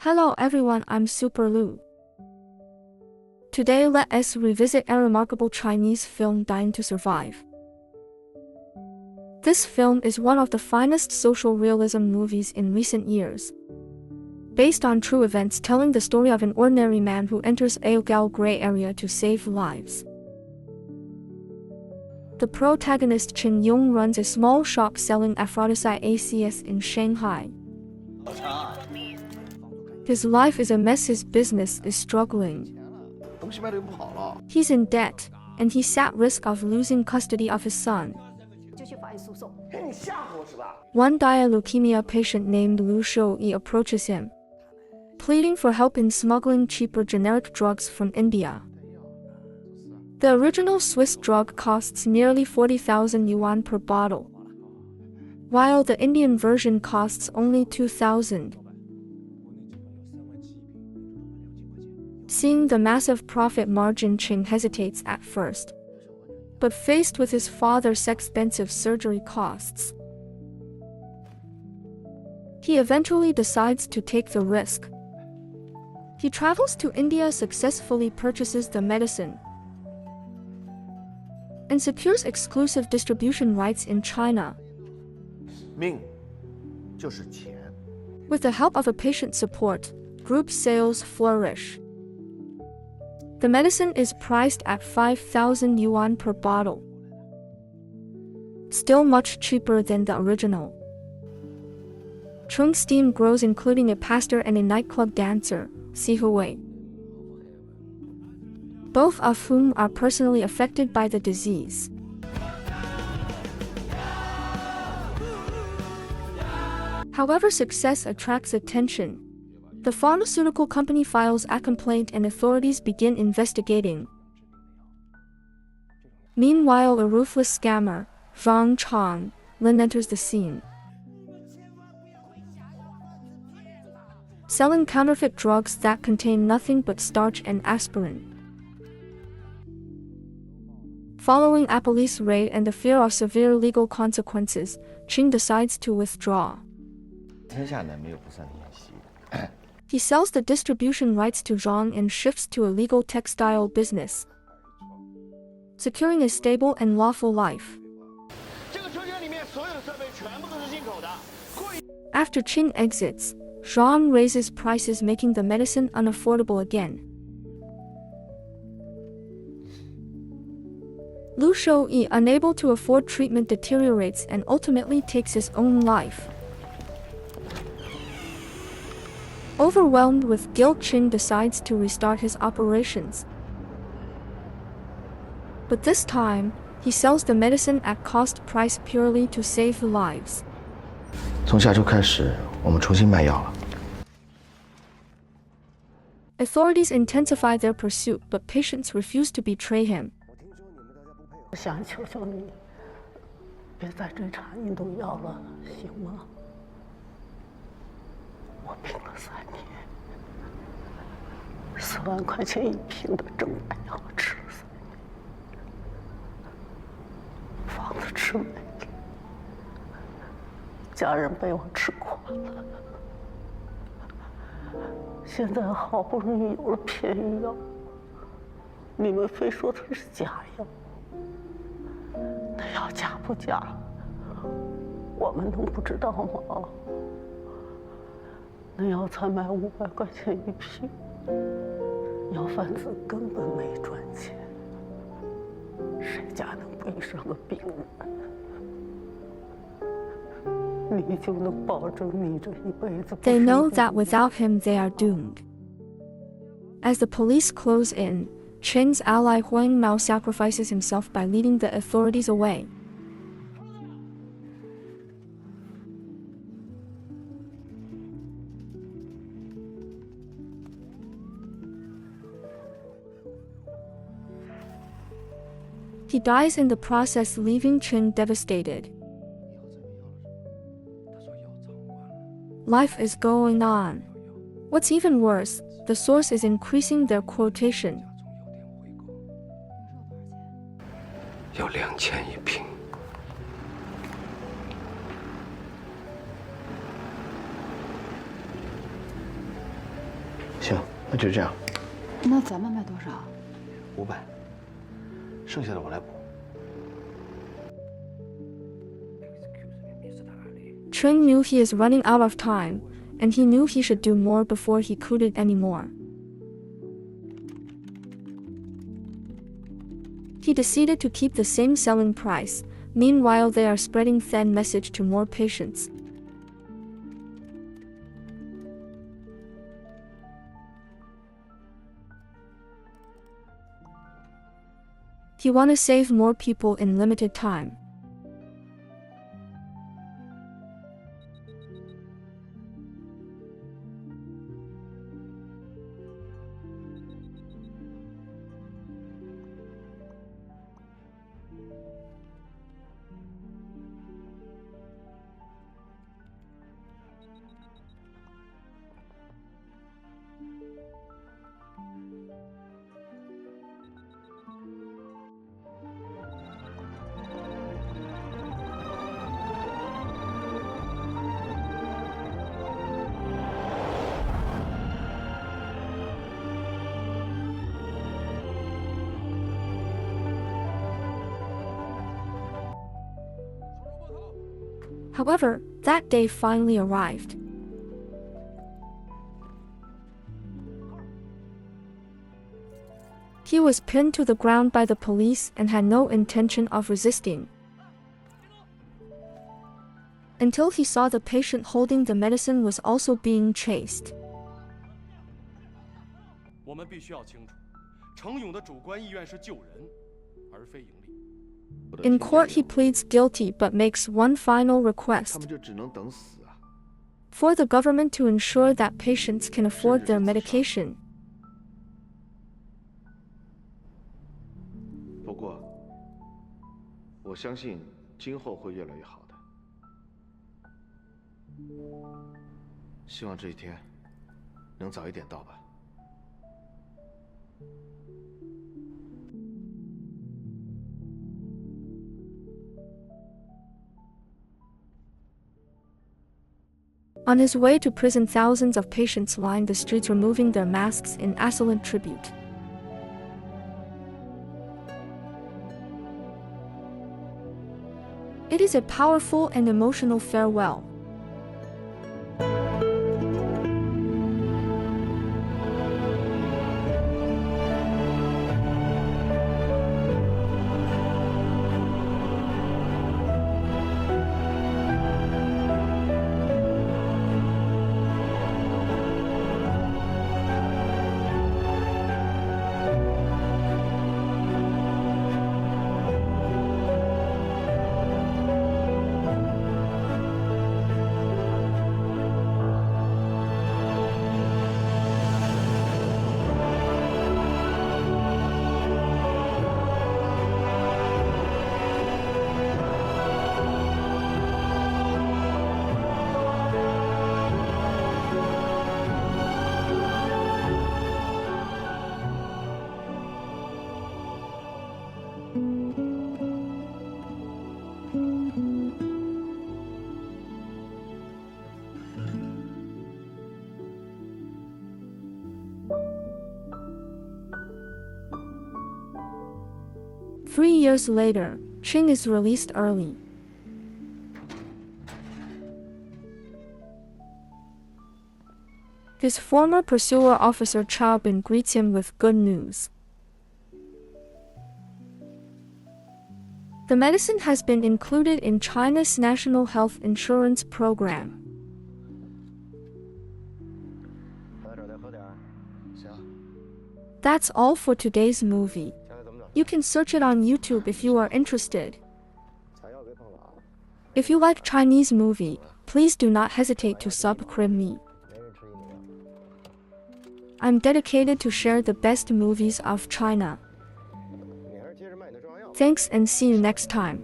Hello everyone, I'm Super Lu. Today let us revisit a remarkable Chinese film, Dying to Survive. This film is one of the finest social realism movies in recent years. Based on true events telling the story of an ordinary man who enters a legal gray area to save lives. The protagonist Chen Yong runs a small shop selling aphrodisiac ACS in Shanghai. His life is a mess, his business is struggling. He's in debt, and he's at risk of losing custody of his son. One leukemia patient named Lu Shouyi approaches him, pleading for help in smuggling cheaper generic drugs from India. The original Swiss drug costs nearly 40,000 yuan per bottle, while the Indian version costs only 2,000. Seeing the massive profit margin, Chen hesitates at first, but faced with his father's expensive surgery costs, he eventually decides to take the risk. He travels to India, successfully purchases the medicine, and secures exclusive distribution rights in China. 命就是钱. With the help of a patient support group, sales flourish. The medicine is priced at 5,000 yuan per bottle, still much cheaper than the original. Cheng's team grows, including a pastor and a nightclub dancer, Si Hui, both of whom are personally affected by the disease. However, success attracts attention. The pharmaceutical company files a complaint and authorities begin investigating. Meanwhile, a ruthless scammer, Zhang Chang, Lin enters the scene, selling counterfeit drugs that contain nothing but starch and aspirin. Following a police raid and the fear of severe legal consequences, Qing decides to withdraw. He sells the distribution rights to Zhang and shifts to a legal textile business, securing a stable and lawful life. After Qing exits, Zhang raises prices, making the medicine unaffordable again. Lu Shouyi, unable to afford treatment, deteriorates and ultimately takes his own life. Overwhelmed with guilt, Qing decides to restart his operations. But this time, he sells the medicine at cost price purely to save lives. 从下周开始，我们重新卖药了。 Authorities intensify their pursuit, but patients refuse to betray him. 我想求求你，别再追查印度药了，行吗？我病了3年，4万块钱1瓶的正版药吃了3年，房子吃没了，家人被我吃垮了。现在好不容易有了便宜药，你们非说它是假药。那药假不假，我们能不知道吗？那药才卖500块钱1瓶，药贩子根本没赚钱，谁家能背上个病人？你就能保证你这一辈子？ They know that without him they are doomed. As the police close in, Cheng's ally Huang Mao sacrifices himself by leading the authorities away. He dies in the process, leaving Chen devastated. Life is going on. What's even worse, the source is increasing their quotation. 要20001瓶。那就这样。那咱们卖多少500，剩下的我来补。Cheng knew he is running out of time, and he knew he should do more before he couldn't anymore. He decided to keep the same selling price. Meanwhile, they are spreading that message to more patients. He want to save more people in limited time. However, that day finally arrived. He was pinned to the ground by the police and had no intention of resisting. Until he saw the patient holding the medicine was also being chased. 我们必须要清楚，程勇的主观意愿是救人，而非盈利。 In court, he pleads guilty but makes one final request: 他们就只能等死啊！ for the government to ensure that patients can afford their medication. 不过，我相信今后会越来越好的。希望这一天能早一点到吧。 On his way to prison, thousands of patients lined the streets removing their masks in absolute tribute. It is a powerful and emotional farewell. Three years later, Ching is released early. His former pursuer officer Chao Bin greets him with good news. The medicine has been included in China's national health insurance program. That's all for today's movie. You can search it on YouTube if you are interested. If you like Chinese movie, please do not hesitate to subscribe me. I'm dedicated to share the best movies of China. Thanks and see you next time.